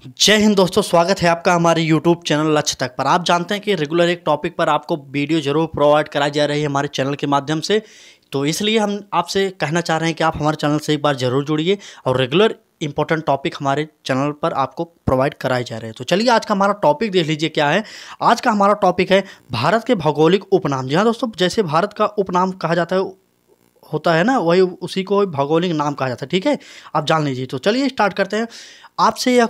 जय हिंद दोस्तों, स्वागत है आपका हमारे YouTube चैनल लक्ष्य तक पर। आप जानते हैं कि रेगुलर एक टॉपिक पर आपको वीडियो जरूर प्रोवाइड कराई जा रही है हमारे चैनल के माध्यम से। तो इसलिए हम आपसे कहना चाह रहे हैं कि आप हमारे चैनल से एक बार जरूर जुड़िए और रेगुलर इंपॉर्टेंट टॉपिक हमारे चैनल पर आपको प्रोवाइड कराए जा रहे हैं। तो चलिए आज का हमारा टॉपिक देख लीजिए क्या है। आज का हमारा टॉपिक है भारत के भौगोलिक उपनाम। जी हाँ दोस्तों, जैसे भारत का उपनाम कहा जाता है होता है ना, वही उसी को भौगोलिक नाम कहा जाता है। ठीक है, आप जान लीजिए। तो चलिए स्टार्ट करते हैं। आपसे यह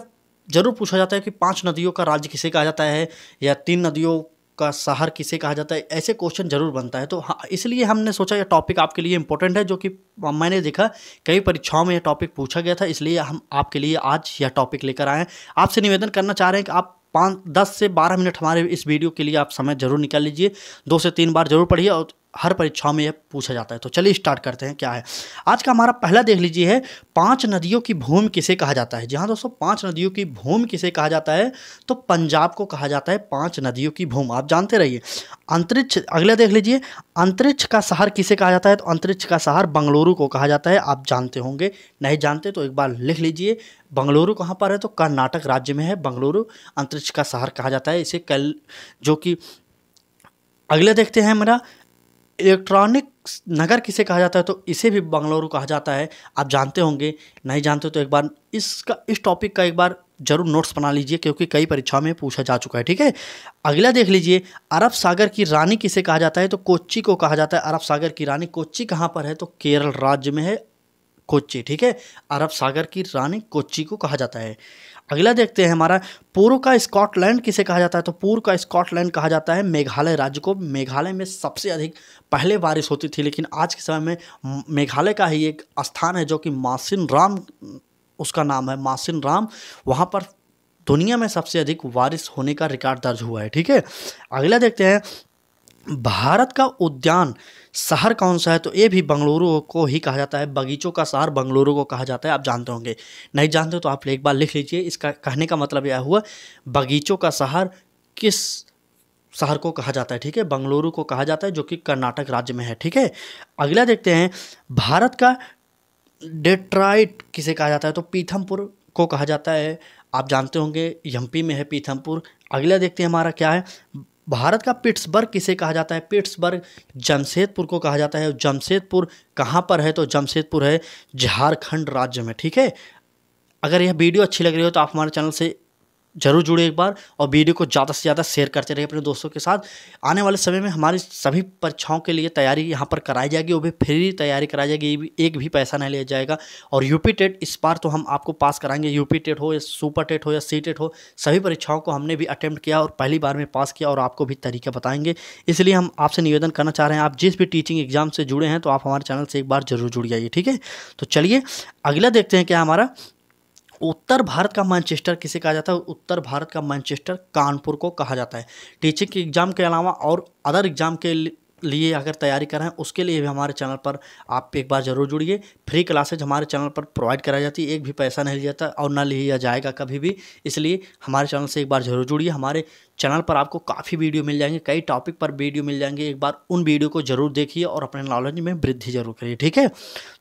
जरूर पूछा जाता है कि 5 नदियों का राज्य किसे कहा जाता है या 3 नदियों का शहर किसे कहा जाता है। ऐसे क्वेश्चन जरूर बनता है। तो हाँ, इसलिए हमने सोचा यह टॉपिक आपके लिए इंपॉर्टेंट है, जो कि मैंने देखा कई परीक्षाओं में यह टॉपिक पूछा गया था। इसलिए हम आपके लिए आज यह टॉपिक लेकर आए हैं। आपसे निवेदन करना चाह रहे हैं कि आप 10 से 12 मिनट हमारे इस वीडियो के लिए आप समय जरूर निकाल लीजिए। 2 से 3 बार जरूर पढ़िए और हर परीक्षाओं में यह पूछा जाता है। तो चलिए स्टार्ट करते हैं क्या है। आज का हमारा पहला देख लीजिए है, 5 नदियों की भूमि किसे कहा जाता है। जी हाँ दोस्तों, 5 नदियों की भूमि किसे कहा जाता है, तो पंजाब को कहा जाता है 5 नदियों की भूमि। आप जानते रहिए। अंतरिक्ष, अगला देख लीजिए, अंतरिक्ष का शहर किसे कहा जाता है, तो अंतरिक्ष का शहर बंगलुरु को कहा जाता है। आप जानते होंगे, नहीं जानते तो एक बार लिख लीजिए। बंगलुरु कहाँ पर है, तो कर्नाटक राज्य में है। बंगलुरु अंतरिक्ष का शहर कहा जाता है इसे। कल जो कि अगले देखते हैं मेरा, इलेक्ट्रॉनिक नगर किसे कहा जाता है, तो इसे भी बंगलुरु कहा जाता है। आप जानते होंगे, नहीं जानते तो एक बार इस टॉपिक का एक बार जरूर नोट्स बना लीजिए, क्योंकि कई परीक्षाओं में पूछा जा चुका है। ठीक है, अगला देख लीजिए, अरब सागर की रानी किसे कहा जाता है, तो कोच्चि को कहा जाता है अरब सागर की रानी। कोच्चि कहाँ पर है, तो केरल राज्य में है कोच्चि। ठीक है, अरब सागर की रानी कोच्चि को कहा जाता है। अगला देखते हैं हमारा, पूर्व का स्कॉटलैंड किसे कहा जाता है, तो पूर्व का स्कॉटलैंड कहा जाता है मेघालय राज्य को। मेघालय में सबसे अधिक पहले बारिश होती थी, लेकिन आज के समय में मेघालय का ही एक स्थान है जो कि मासिन राम उसका नाम है, मासिन राम। वहाँ पर दुनिया में सबसे अधिक बारिश होने का रिकॉर्ड दर्ज हुआ है। ठीक है, अगला देखते हैं, भारत का उद्यान शहर कौन सा है, तो ये भी बंगलुरु को ही कहा जाता है। बगीचों का शहर बंगलुरु को कहा जाता है। आप जानते होंगे, नहीं जानते तो आप एक बार लिख लीजिए। इसका कहने का मतलब यह हुआ, बगीचों का शहर किस शहर को कहा जाता है। ठीक है, बंगलुरु को कहा जाता है, जो कि कर्नाटक राज्य में है। ठीक है, अगला देखते हैं, भारत का डेट्रॉइट किसे कहा जाता है, तो पीथमपुर को कहा जाता है। आप जानते होंगे, एमपी में है पीथमपुर। अगला देखते हैं हमारा क्या है, भारत का पिट्सबर्ग किसे कहा जाता है, पिट्सबर्ग जमशेदपुर को कहा जाता है। जमशेदपुर कहाँ पर है, तो जमशेदपुर है झारखंड राज्य में। ठीक है, अगर यह वीडियो अच्छी लग रही हो तो आप हमारे चैनल से जरूर जुड़े एक बार, और वीडियो को ज़्यादा से ज़्यादा शेयर करते रहिए अपने दोस्तों के साथ। आने वाले समय में हमारी सभी परीक्षाओं के लिए तैयारी यहाँ पर कराई जाएगी, वो भी फ्री तैयारी कराई जाएगी, एक भी पैसा नहीं लिया जाएगा। और यूपी टेट इस बार तो हम आपको पास कराएंगे। यूपी टेट हो या सुपर टेट हो या सी टेट हो, सभी परीक्षाओं को हमने भी अटेम्प्ट किया और पहली बार में पास किया, और आपको भी तरीका बताएंगे। इसलिए हम आपसे निवेदन करना चाह रहे हैं, आप जिस भी टीचिंग एग्जाम से जुड़े हैं तो आप हमारे चैनल से एक बार जरूर जुड़ जाइए। ठीक है, तो चलिए अगला देखते हैं क्या हमारा, उत्तर भारत का मैनचेस्टर किसे कहा जाता है। उत्तर भारत का मैनचेस्टर कानपुर को कहा जाता है। टीचिंग के एग्जाम के अलावा और अदर एग्जाम के लिए अगर तैयारी कर रहे हैं, उसके लिए भी हमारे चैनल पर आप एक बार जरूर जुड़िए। फ्री क्लासेज हमारे चैनल पर प्रोवाइड कराई जाती है, एक भी पैसा नहीं लिया जाता और ना लिया जाएगा कभी भी। इसलिए हमारे चैनल से एक बार जरूर जुड़िए। हमारे चैनल पर आपको काफ़ी वीडियो मिल जाएंगे, कई टॉपिक पर वीडियो मिल जाएंगे। एक बार उन वीडियो को जरूर देखिए और अपने नॉलेज में वृद्धि जरूर करिए। ठीक है,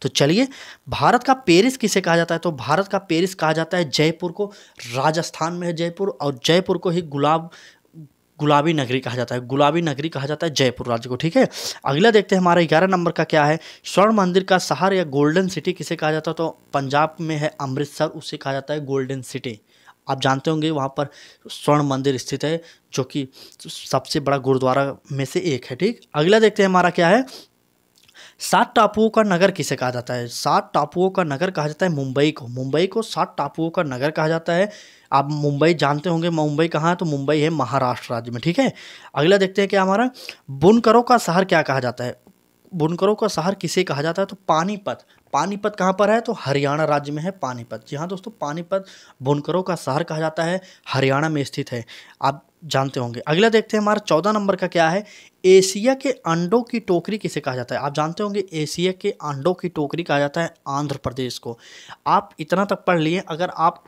तो चलिए, भारत का पेरिस किसे कहा जाता है, तो भारत का पेरिस कहा जाता है जयपुर को। राजस्थान में है जयपुर, और जयपुर को ही गुलाबी नगरी कहा जाता है। गुलाबी नगरी कहा जाता है जयपुर राज्य को। ठीक है, अगला देखते हैं हमारा 11 नंबर का क्या है, स्वर्ण मंदिर का शहर या गोल्डन सिटी किसे कहा जाता है, तो पंजाब में है अमृतसर, उसे कहा जाता है गोल्डन सिटी। आप जानते होंगे वहाँ पर स्वर्ण मंदिर स्थित है, जो कि सबसे बड़ा गुरुद्वारा में से एक है। ठीक, अगला देखते हैं हमारा क्या है, 7 टापुओं का नगर किसे कहा जाता है। 7 टापुओं का नगर कहा जाता है मुंबई को। मुंबई को 7 टापुओं का नगर कहा जाता है। आप मुंबई जानते होंगे, मुंबई कहाँ है, तो मुंबई है महाराष्ट्र राज्य में। ठीक है, अगला देखते हैं कि हमारा बुनकरों का शहर क्या कहा जाता है। बुनकरों का शहर किसे कहा जाता है, तो पानीपत। पानीपत कहाँ पर है, तो हरियाणा राज्य में है पानीपत। जी हाँ दोस्तों, पानीपत बुनकरों का शहर कहा जाता है, हरियाणा में स्थित है। आप जानते होंगे। अगला देखते हैं हमारा 14 नंबर का क्या है, एशिया के अंडों की टोकरी किसे कहा जाता है। आप जानते होंगे, एशिया के अंडों की टोकरी कहा जाता है आंध्र प्रदेश को। आप इतना तक पढ़ लिए, अगर आप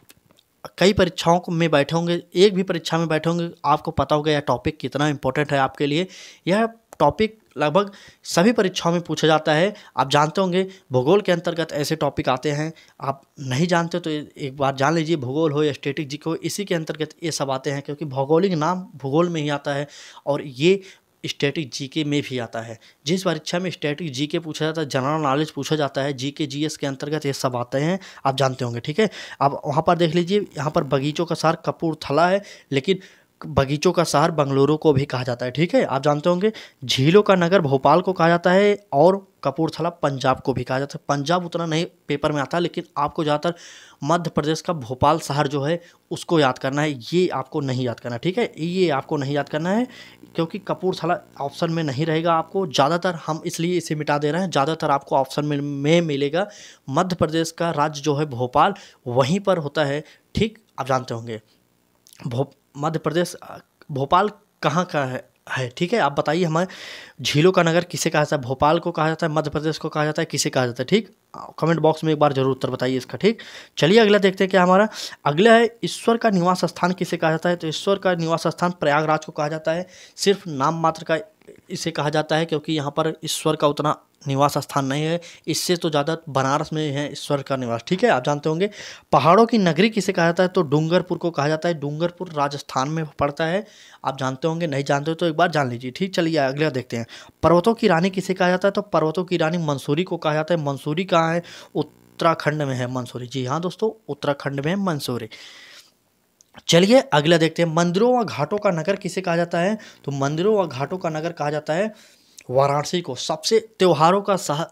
कई परीक्षाओं में बैठे होंगे, एक भी परीक्षा में बैठे होंगे, आपको पता होगा यह टॉपिक कितना इंपॉर्टेंट है आपके लिए। यह टॉपिक लगभग सभी परीक्षाओं में पूछा जाता है। आप जानते होंगे भूगोल के अंतर्गत ऐसे टॉपिक आते हैं, आप नहीं जानते तो एक बार जान लीजिए, भूगोल हो या स्टैटिक जी हो, इसी के अंतर्गत ये सब आते हैं, क्योंकि भौगोलिक नाम भूगोल में ही आता है और ये स्टैटिक जीके में भी आता है। जिस परीक्षा में स्टैटिक जीके पूछा जाता है, जनरल नॉलेज पूछा जाता है, जीके जीएस के अंतर्गत ये सब आते हैं, आप जानते होंगे। ठीक है, अब वहाँ पर देख लीजिए, यहाँ पर बगीचों का शहर कपूरथला है, लेकिन बगीचों का शहर बंगलुरु को भी कहा जाता है। ठीक है, आप जानते होंगे झीलों का नगर भोपाल को कहा जाता है और कपूरथला पंजाब को भी कहा जाता है। पंजाब उतना नहीं पेपर में आता, लेकिन आपको ज़्यादातर मध्य प्रदेश का भोपाल शहर जो है उसको याद करना है, ये आपको नहीं याद करना। ठीक है, ये आपको नहीं याद करना है, क्योंकि कपूरथला ऑप्शन में नहीं रहेगा आपको। ज़्यादातर हम इसलिए इसे मिटा दे रहे हैं, ज़्यादातर आपको ऑप्शन में मिलेगा मध्य प्रदेश का राज्य जो है भोपाल, वहीं पर होता है। ठीक, आप जानते होंगे मध्य प्रदेश भोपाल कहाँ का है। ठीक है, आप बताइए हमें झीलों का नगर किसे कहा जाता है, भोपाल को कहा जाता है, मध्य प्रदेश को कहा जाता है, किसे कहा जाता है। ठीक, कमेंट बॉक्स में एक बार जरूर उत्तर बताइए इसका। ठीक, चलिए अगला देखते हैं क्या हमारा अगला है, ईश्वर का निवास स्थान किसे कहा जाता है। तो ईश्वर का निवास स्थान प्रयागराज को कहा जाता है। सिर्फ नाम मात्र का इसे कहा जाता है, क्योंकि यहाँ पर ईश्वर का उतना निवास स्थान नहीं है, इससे तो ज़्यादा बनारस में है ईश्वर का निवास। ठीक है, आप जानते होंगे पहाड़ों की नगरी किसे कहा जाता है। तो डूंगरपुर को कहा जाता है, डूंगरपुर राजस्थान में पड़ता है। आप जानते होंगे, नहीं जानते हो तो एक बार जान लीजिए। ठीक, चलिए अगला देखते हैं, पर्वतों की रानी किसे कहा जाता है। तो पर्वतों की रानी मंसूरी को कहा जाता है। मंसूरी कहाँ है, उत्तराखंड में है मंसूरी। जी हाँ दोस्तों, उत्तराखंड में है मंसूरी। चलिए अगला देखते हैं, मंदिरों व घाटों का नगर किसे कहा जाता है। तो मंदिरों व घाटों का नगर कहा जाता है वाराणसी को। सबसे त्योहारों का शहर,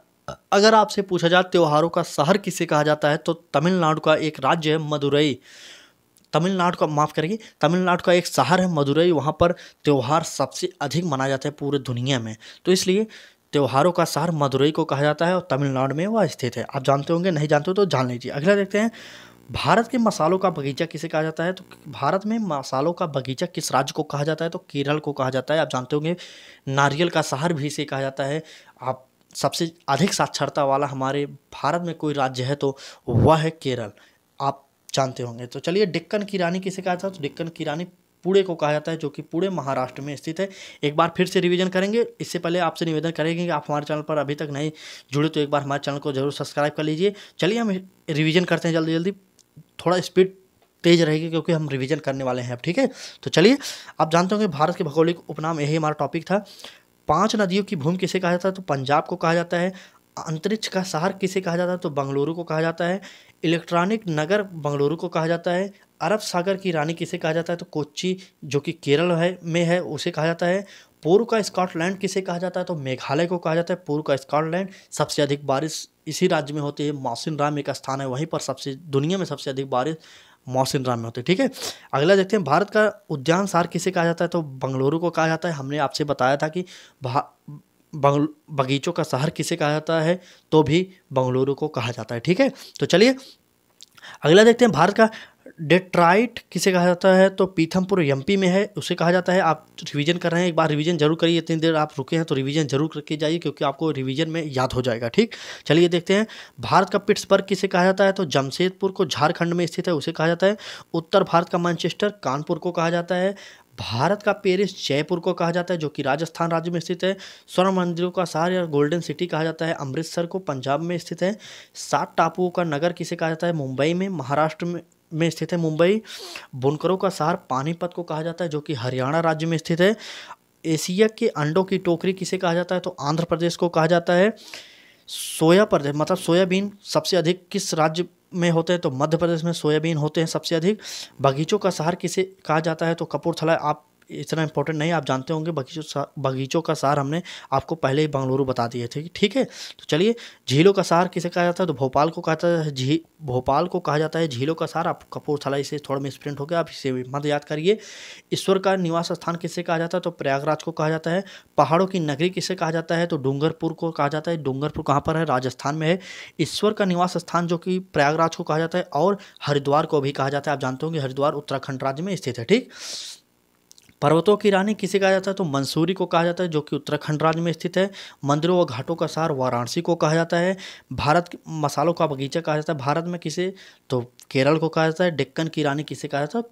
अगर आपसे पूछा जाए त्योहारों का शहर किसे कहा जाता है, तो तमिलनाडु का एक राज्य है मदुरई, तमिलनाडु का, माफ़ करिए, तमिलनाडु का एक शहर है मदुरई, वहाँ पर त्यौहार सबसे अधिक मनाया जाता है पूरे दुनिया में, तो इसलिए त्योहारों का शहर मदुरई को कहा जाता है और तमिलनाडु में वह स्थित है। आप जानते होंगे, नहीं जानते हो तो जान लीजिए। अगला देखते हैं, भारत के मसालों का बगीचा किसे कहा जाता है। तो भारत में मसालों का बगीचा किस राज्य को कहा जाता है। तो केरल को कहा जाता है। आप जानते होंगे नारियल का शहर भी इसे कहा जाता है। आप सबसे अधिक साक्षरता वाला हमारे भारत में कोई राज्य है तो वह है केरल, आप जानते होंगे। तो चलिए, डेक्कन की रानी किसे कहा जाता है। तो डेक्कन की रानी पुणे को कहा जाता है, जो कि पुणे महाराष्ट्र में स्थित है। एक बार फिर से रिवीजन करेंगे, इससे पहले आपसे निवेदन करेंगे कि आप हमारे चैनल पर अभी तक नहीं जुड़े तो एक बार हमारे चैनल को जरूर सब्सक्राइब कर लीजिए। चलिए हम रिवीजन करते हैं जल्दी जल्दी, थोड़ा स्पीड तेज रहेगी क्योंकि हम रिवीजन करने वाले हैं अब। ठीक है, तो चलिए, आप जानते होंगे भारत के भौगोलिक उपनाम, यही हमारा टॉपिक था। 5 नदियों की भूमि किसे कहा जाता है। तो पंजाब को कहा जाता है। अंतरिक्ष का शहर किसे कहा जाता है। तो बंगलुरु को कहा जाता है। इलेक्ट्रॉनिक नगर बंगलुरु को कहा जाता है। अरब सागर की रानी किसे कहा जाता है। तो कोच्चि, जो कि केरल है उसे कहा जाता है। पूर्व का स्कॉटलैंड किसे कहा जाता है। तो मेघालय को कहा जाता है पूर्व का स्कॉटलैंड। सबसे अधिक बारिश इसी राज्य में होती है। मौसिनराम एक स्थान है, वहीं पर दुनिया में सबसे अधिक बारिश मौसिनराम में होती है। ठीक है, अगला देखते हैं, भारत का उद्यान शहर किसे कहा जाता है। तो बंगलुरु को कहा जाता है। हमने आपसे बताया था कि बगीचों का शहर किसे कहा जाता है, तो भी बंगलुरु को कहा जाता है। ठीक है, तो चलिए अगला देखते हैं, भारत का डेट्राइट किसे कहा जाता है। तो पीथमपुर एमपी में है, उसे कहा जाता है। आप रिवीजन कर रहे हैं, एक बार रिवीजन जरूर करिए, इतनी देर आप रुके हैं तो रिवीजन जरूर करके जाइए, क्योंकि आपको रिवीजन में याद हो जाएगा। ठीक, चलिए देखते हैं, भारत का पिट्सबर्ग किसे कहा जाता है। तो जमशेदपुर को झारखंड में स्थित है, उसे कहा जाता है। उत्तर भारत का मैनचेस्टर कानपुर को कहा जाता है। भारत का पेरिस जयपुर को कहा जाता है, जो कि राजस्थान राज्य में स्थित है। स्वर्ण मंदिरों का शहर या गोल्डन सिटी कहा जाता है अमृतसर को, पंजाब में स्थित है। 7 टापुओं का नगर किसे कहा जाता है। मुंबई में, महाराष्ट्र में स्थित है मुंबई। बुनकरों का शहर पानीपत को कहा जाता है, जो कि हरियाणा राज्य में स्थित है। एशिया के अंडों की टोकरी किसे कहा जाता है। तो आंध्र प्रदेश को कहा जाता है। सोया प्रदेश, मतलब सोयाबीन सबसे अधिक किस राज्य में होते हैं। तो मध्य प्रदेश में सोयाबीन होते हैं सबसे अधिक। बगीचों का शहर किसे कहा जाता है। तो कपूरथला, आप इतना इंपॉर्टेंट नहीं, आप जानते होंगे बगीचों का शहर हमने आपको पहले ही बंगलुरु बता दिए थे। ठीक है, तो चलिए, झीलों का शहर किसे कहा जाता है। तो भोपाल को कहा जाता है, भोपाल को कहा जाता है झीलों का शहर। आप कपूरथला, इसे थोड़ा मिसप्रिंट हो गया, आप इसे मत याद करिए। ईश्वर का निवास स्थान किसे कहा जाता है। तो प्रयागराज को कहा जाता है। पहाड़ों की नगरी किसे कहा जाता है। तो डूंगरपुर को कहा जाता है। डूंगरपुर कहाँ पर है, राजस्थान में है। ईश्वर का निवास स्थान जो कि प्रयागराज को कहा जाता है, और हरिद्वार को भी कहा जाता है। आप जानते होंगे हरिद्वार उत्तराखंड राज्य में स्थित है। ठीक, पर्वतों की रानी किसे कहा जाता है। तो मंसूरी को कहा जाता है, जो कि उत्तराखंड राज्य में स्थित है। मंदिरों व घाटों का शहर वाराणसी को कहा जाता है। भारत के मसालों का बगीचा कहा जाता है भारत में किसे। तो केरल को कहा जाता है। डेक्कन की रानी किसे कहा जाता है।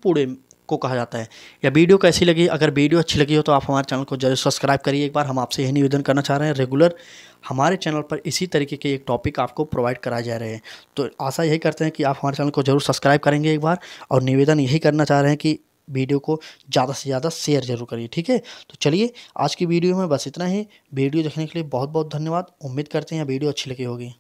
को कहा जाता है। या वीडियो कैसी लगी, अगर वीडियो अच्छी लगी हो तो आप हमारे चैनल को जरूर सब्सक्राइब करिए एक बार। हम आपसे यही निवेदन करना चाह रहे हैं, रेगुलर हमारे चैनल पर इसी तरीके के एक टॉपिक आपको प्रोवाइड कराए जा रहे हैं। तो आशा यही करते हैं कि आप हमारे चैनल को जरूर सब्सक्राइब करेंगे एक बार, और निवेदन यही करना चाह रहे हैं कि वीडियो को ज़्यादा से ज़्यादा शेयर जरूर करिए, ठीक है। तो चलिए आज की वीडियो में बस इतना ही। वीडियो देखने के लिए बहुत बहुत धन्यवाद। उम्मीद करते हैं वीडियो अच्छी लगी होगी।